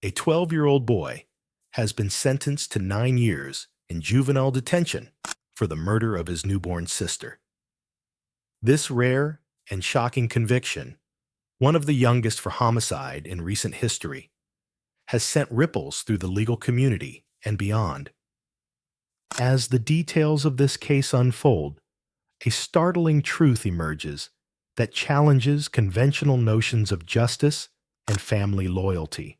A 12-year-old boy has been sentenced to 9 years in juvenile detention for the murder of his newborn sister. This rare and shocking conviction, one of the youngest for homicide in recent history, has sent ripples through the legal community and beyond. As the details of this case unfold, a startling truth emerges that challenges conventional notions of justice and family loyalty.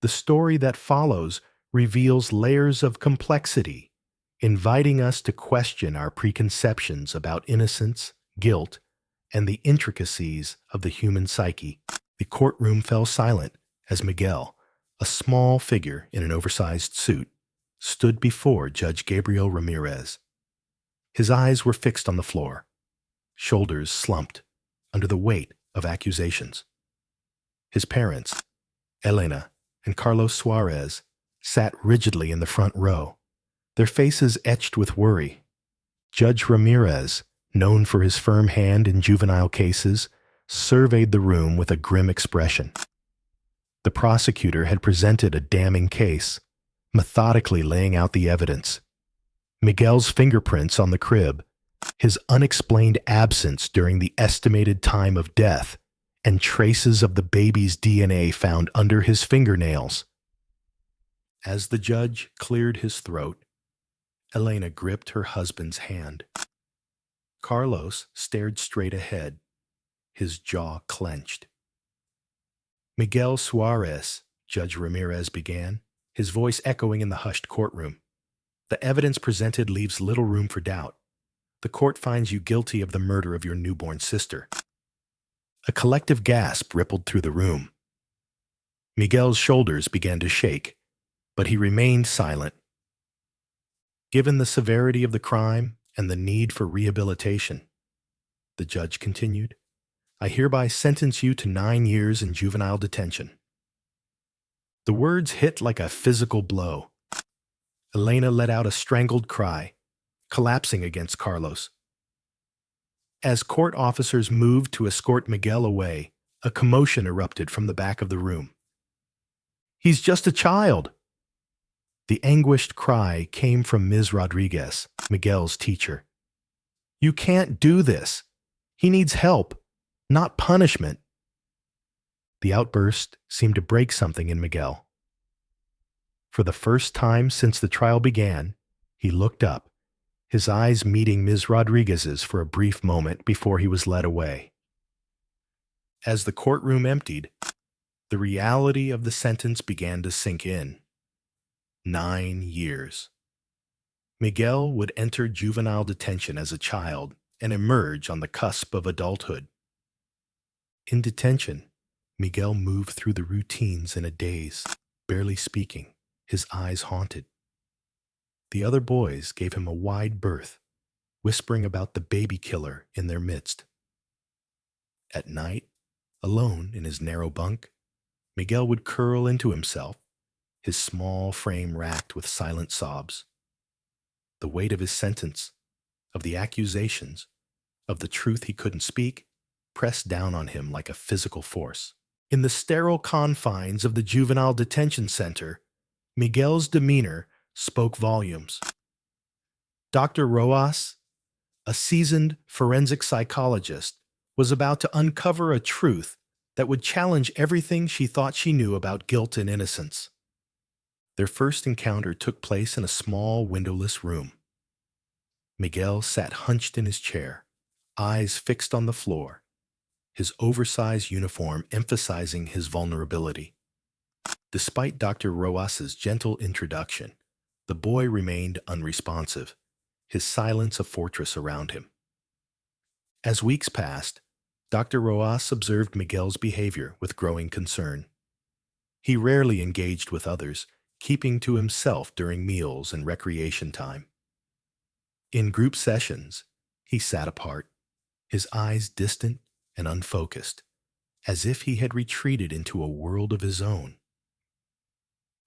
The story that follows reveals layers of complexity, inviting us to question our preconceptions about innocence, guilt, and the intricacies of the human psyche. The courtroom fell silent as Miguel, a small figure in an oversized suit, stood before Judge Gabriel Ramirez. His eyes were fixed on the floor, shoulders slumped under the weight of accusations. His parents, Elena and Carlos Suarez, sat rigidly in the front row, their faces etched with worry. Judge Ramirez, known for his firm hand in juvenile cases, surveyed the room with a grim expression. The prosecutor had presented a damning case, methodically laying out the evidence. Miguel's fingerprints on the crib, his unexplained absence during the estimated time of death, and traces of the baby's DNA found under his fingernails. As the judge cleared his throat, Elena gripped her husband's hand. Carlos stared straight ahead, his jaw clenched. Miguel Suarez, Judge Ramirez began, his voice echoing in the hushed courtroom. The evidence presented leaves little room for doubt. The court finds you guilty of the murder of your newborn sister. A collective gasp rippled through the room. Miguel's shoulders began to shake, but he remained silent. Given the severity of the crime and the need for rehabilitation, the judge continued, I hereby sentence you to 9 years in juvenile detention. The words hit like a physical blow. Elena let out a strangled cry, collapsing against Carlos. As court officers moved to escort Miguel away, a commotion erupted from the back of the room. He's just a child! The anguished cry came from Ms. Rodriguez, Miguel's teacher. You can't do this. He needs help, not punishment. The outburst seemed to break something in Miguel. For the first time since the trial began, he looked up, his eyes meeting Ms. Rodriguez's for a brief moment before he was led away. As the courtroom emptied, the reality of the sentence began to sink in. 9 years. Miguel would enter juvenile detention as a child and emerge on the cusp of adulthood. In detention, Miguel moved through the routines in a daze, barely speaking, his eyes haunted. The other boys gave him a wide berth, whispering about the baby killer in their midst. At night, alone in his narrow bunk, Miguel would curl into himself, his small frame racked with silent sobs. The weight of his sentence, of the accusations, of the truth he couldn't speak, pressed down on him like a physical force. In the sterile confines of the juvenile detention center, Miguel's demeanor spoke volumes. Dr. Rojas, a seasoned forensic psychologist, was about to uncover a truth that would challenge everything she thought she knew about guilt and innocence. Their first encounter took place in a small, windowless room. Miguel sat hunched in his chair, eyes fixed on the floor, his oversized uniform emphasizing his vulnerability. Despite Dr. Roas's gentle introduction, the boy remained unresponsive, his silence a fortress around him. As weeks passed, Dr. Roas observed Miguel's behavior with growing concern. He rarely engaged with others, keeping to himself during meals and recreation time. In group sessions, he sat apart, his eyes distant and unfocused, as if he had retreated into a world of his own.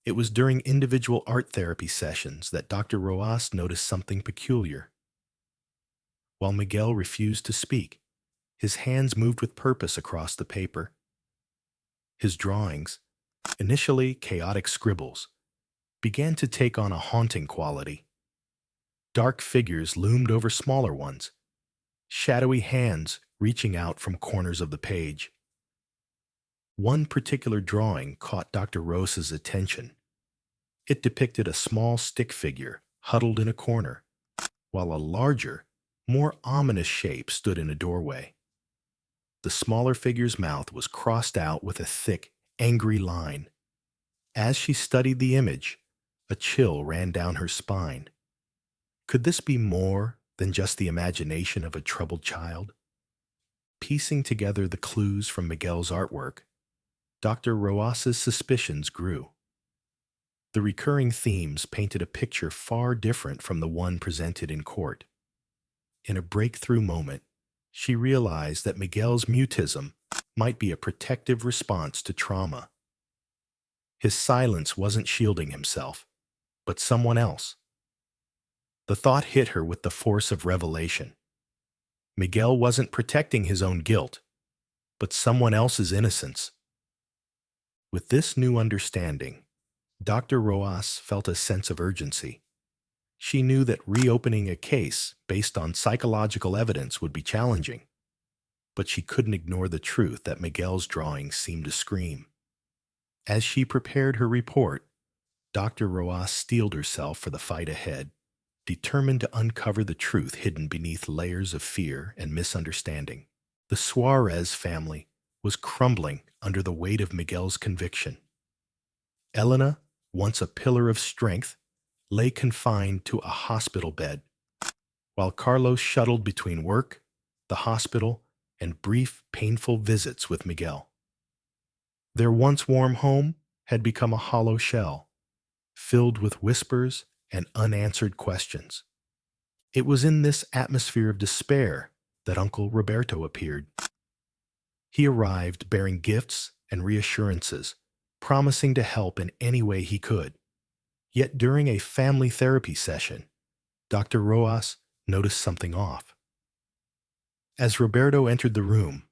It was during individual art therapy sessions that Dr. Roas noticed something peculiar. While Miguel refused to speak, his hands moved with purpose across the paper. His drawings, Initially chaotic scribbles began to take on a haunting quality. Dark figures loomed over smaller ones, shadowy hands reaching out from corners of the page. One particular drawing caught Dr. Rose's attention. It depicted a small stick figure huddled in a corner, while a larger, more ominous shape stood in a doorway. The smaller figure's mouth was crossed out with a thick, angry line. As she studied the image, a chill ran down her spine. Could this be more than just the imagination of a troubled child? Piecing together the clues from Miguel's artwork, Dr. Roas's suspicions grew. The recurring themes painted a picture far different from the one presented in court. In a breakthrough moment, she realized that Miguel's mutism might be a protective response to trauma. His silence wasn't shielding himself, but someone else. The thought hit her with the force of revelation. Miguel wasn't protecting his own guilt, but someone else's innocence. With this new understanding, Dr. Roas felt a sense of urgency. She knew that reopening a case based on psychological evidence would be challenging, but she couldn't ignore the truth that Miguel's drawings seemed to scream. As she prepared her report, Dr. Roas steeled herself for the fight ahead, determined to uncover the truth hidden beneath layers of fear and misunderstanding. The Suarez family was crumbling under the weight of Miguel's conviction. Elena, once a pillar of strength, lay confined to a hospital bed, while Carlos shuttled between work, the hospital, and brief, painful visits with Miguel. Their once warm home had become a hollow shell, filled with whispers and unanswered questions. It was in this atmosphere of despair that Uncle Roberto appeared. He arrived bearing gifts and reassurances, promising to help in any way he could. Yet during a family therapy session, Dr. Roas noticed something off. As Roberto entered the room,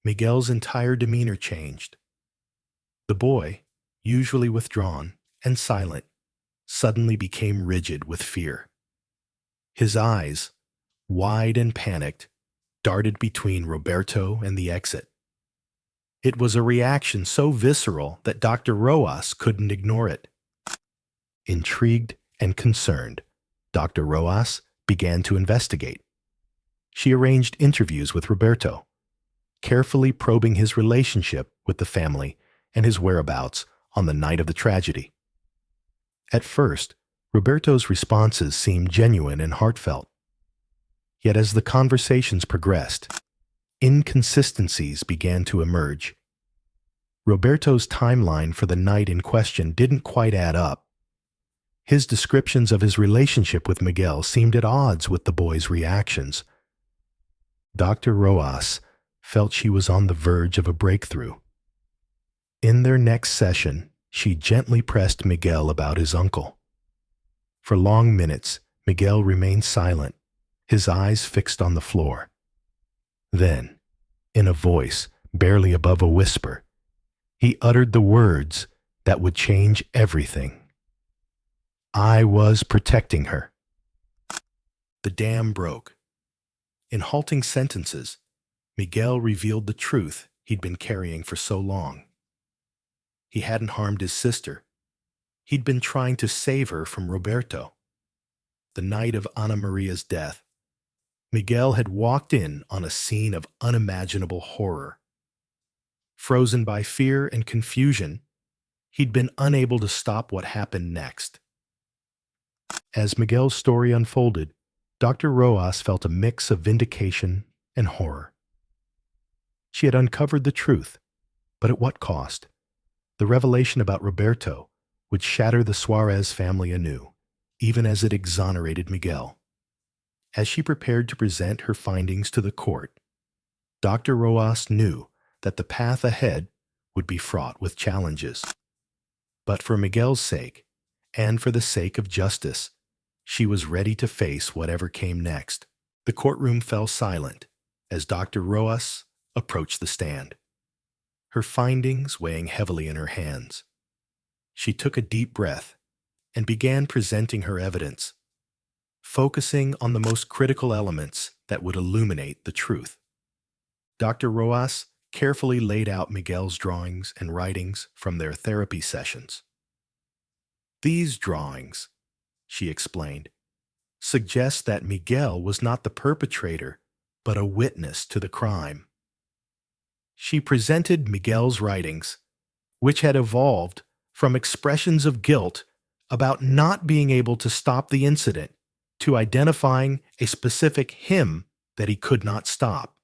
Miguel's entire demeanor changed. The boy, usually withdrawn and silent, suddenly became rigid with fear. His eyes, wide and panicked, darted between Roberto and the exit. It was a reaction so visceral that Dr. Roas couldn't ignore it. Intrigued and concerned, Dr. Roas began to investigate. She arranged interviews with Roberto, carefully probing his relationship with the family and his whereabouts on the night of the tragedy. At first, Roberto's responses seemed genuine and heartfelt. Yet as the conversations progressed, inconsistencies began to emerge. Roberto's timeline for the night in question didn't quite add up. His descriptions of his relationship with Miguel seemed at odds with the boy's reactions. Dr. Roas felt she was on the verge of a breakthrough. In their next session, she gently pressed Miguel about his uncle. For long minutes, Miguel remained silent, his eyes fixed on the floor. Then, in a voice barely above a whisper, he uttered the words that would change everything. I was protecting her. The dam broke. In halting sentences, Miguel revealed the truth he'd been carrying for so long. He hadn't harmed his sister. He'd been trying to save her from Roberto. The night of Ana Maria's death, Miguel had walked in on a scene of unimaginable horror. Frozen by fear and confusion, he'd been unable to stop what happened next. As Miguel's story unfolded, Dr. Roas felt a mix of vindication and horror. She had uncovered the truth, but at what cost? The revelation about Roberto would shatter the Suarez family anew, even as it exonerated Miguel. As she prepared to present her findings to the court, Dr. Roas knew that the path ahead would be fraught with challenges. But for Miguel's sake, and for the sake of justice, she was ready to face whatever came next. The courtroom fell silent as Dr. Roas approached the stand, her findings weighing heavily in her hands. She took a deep breath and began presenting her evidence, focusing on the most critical elements that would illuminate the truth. Dr. Roas carefully laid out Miguel's drawings and writings from their therapy sessions. These drawings, she explained, suggest that Miguel was not the perpetrator, but a witness to the crime. She presented Miguel's writings, which had evolved from expressions of guilt about not being able to stop the incident to identifying a specific him that he could not stop.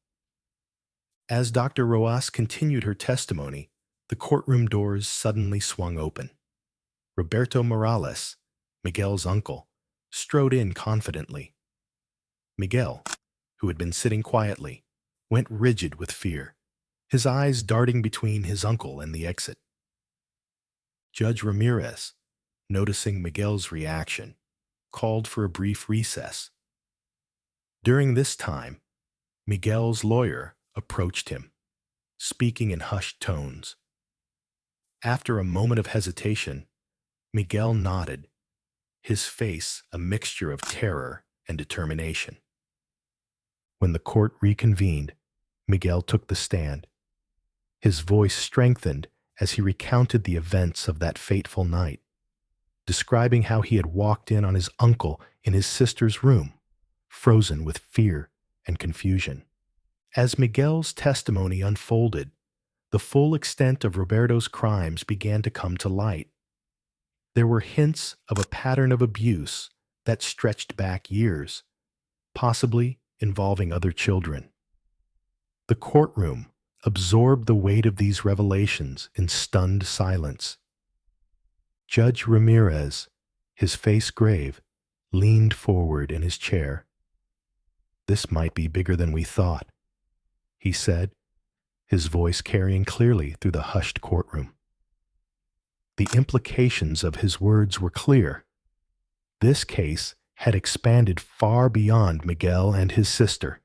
As Dr. Roas continued her testimony, the courtroom doors suddenly swung open. Roberto Morales, Miguel's uncle, strode in confidently. Miguel, who had been sitting quietly, went rigid with fear, his eyes darting between his uncle and the exit. Judge Ramirez, noticing Miguel's reaction, called for a brief recess. During this time, Miguel's lawyer approached him, speaking in hushed tones. After a moment of hesitation, Miguel nodded, his face a mixture of terror and determination. When the court reconvened, Miguel took the stand. His voice strengthened as he recounted the events of that fateful night, describing how he had walked in on his uncle in his sister's room, frozen with fear and confusion. As Miguel's testimony unfolded, the full extent of Roberto's crimes began to come to light. There were hints of a pattern of abuse that stretched back years, possibly involving other children. The courtroom absorbed the weight of these revelations in stunned silence. Judge Ramirez, his face grave, leaned forward in his chair. "This might be bigger than we thought," he said, his voice carrying clearly through the hushed courtroom. The implications of his words were clear. This case had expanded far beyond Miguel and his sister.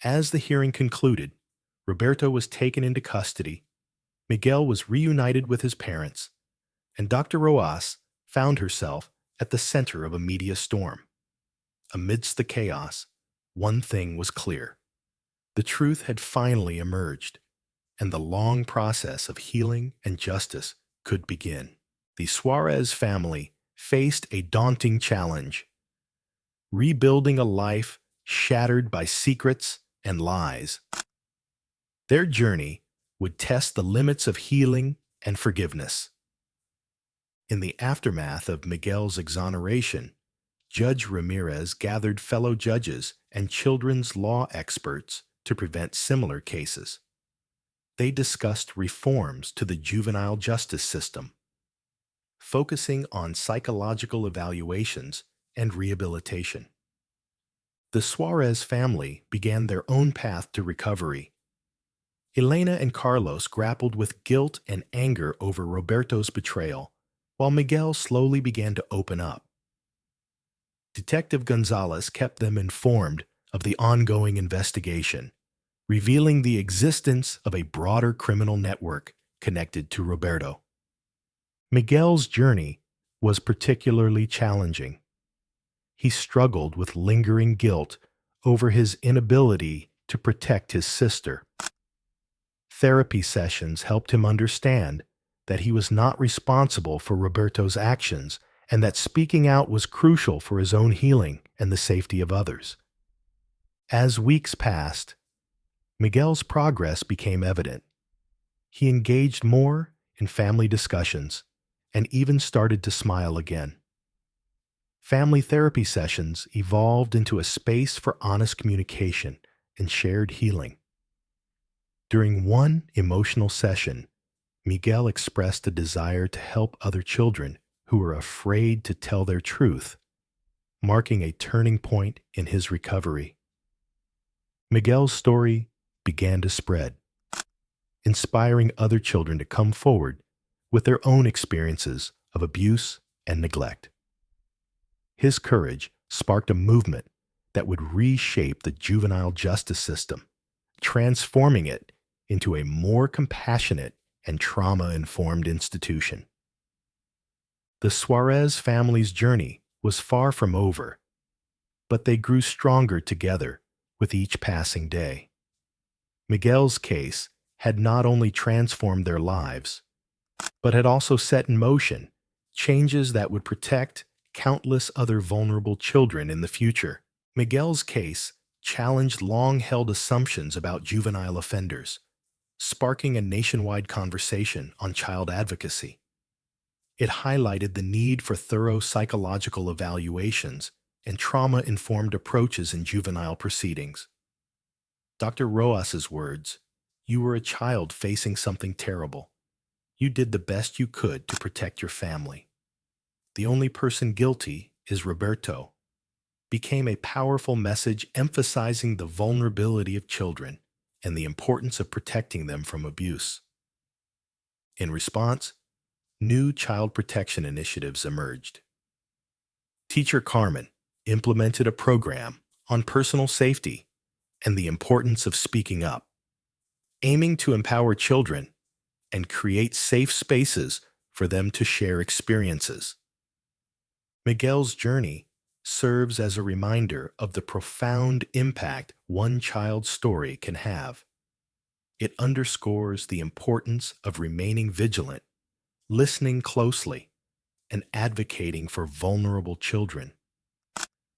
As the hearing concluded, Roberto was taken into custody, Miguel was reunited with his parents, and Dr. Roas found herself at the center of a media storm. Amidst the chaos, one thing was clear. The truth had finally emerged, and the long process of healing and justice could begin. The Suarez family faced a daunting challenge: rebuilding a life shattered by secrets and lies. Their journey would test the limits of healing and forgiveness. In the aftermath of Miguel's exoneration, Judge Ramirez gathered fellow judges and children's law experts to prevent similar cases. They discussed reforms to the juvenile justice system, focusing on psychological evaluations and rehabilitation. The Suarez family began their own path to recovery. Elena and Carlos grappled with guilt and anger over Roberto's betrayal, while Miguel slowly began to open up. Detective Gonzalez kept them informed of the ongoing investigation, revealing the existence of a broader criminal network connected to Roberto. Miguel's journey was particularly challenging. He struggled with lingering guilt over his inability to protect his sister. Therapy sessions helped him understand that he was not responsible for Roberto's actions and that speaking out was crucial for his own healing and the safety of others. As weeks passed, Miguel's progress became evident. He engaged more in family discussions and even started to smile again. Family therapy sessions evolved into a space for honest communication and shared healing. During one emotional session, Miguel expressed a desire to help other children who were afraid to tell their truth, marking a turning point in his recovery. Miguel's story began to spread, inspiring other children to come forward with their own experiences of abuse and neglect. His courage sparked a movement that would reshape the juvenile justice system, transforming it into a more compassionate and trauma-informed institution. The Suarez family's journey was far from over, but they grew stronger together with each passing day. Miguel's case had not only transformed their lives, but had also set in motion changes that would protect countless other vulnerable children in the future. Miguel's case challenged long-held assumptions about juvenile offenders, sparking a nationwide conversation on child advocacy. It highlighted the need for thorough psychological evaluations and trauma-informed approaches in juvenile proceedings. Dr. Roas's words, "You were a child facing something terrible. You did the best you could to protect your family. The only person guilty is Roberto," became a powerful message emphasizing the vulnerability of children and the importance of protecting them from abuse. In response, new child protection initiatives emerged. Teacher Carmen implemented a program on personal safety and the importance of speaking up, aiming to empower children and create safe spaces for them to share experiences. Miguel's journey serves as a reminder of the profound impact one child's story can have. It underscores the importance of remaining vigilant, listening closely, and advocating for vulnerable children.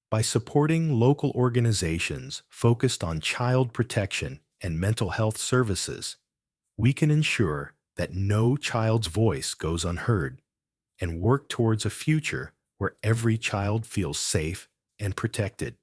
By supporting local organizations focused on child protection and mental health services, we can ensure that no child's voice goes unheard and work towards a future where every child feels safe and protected.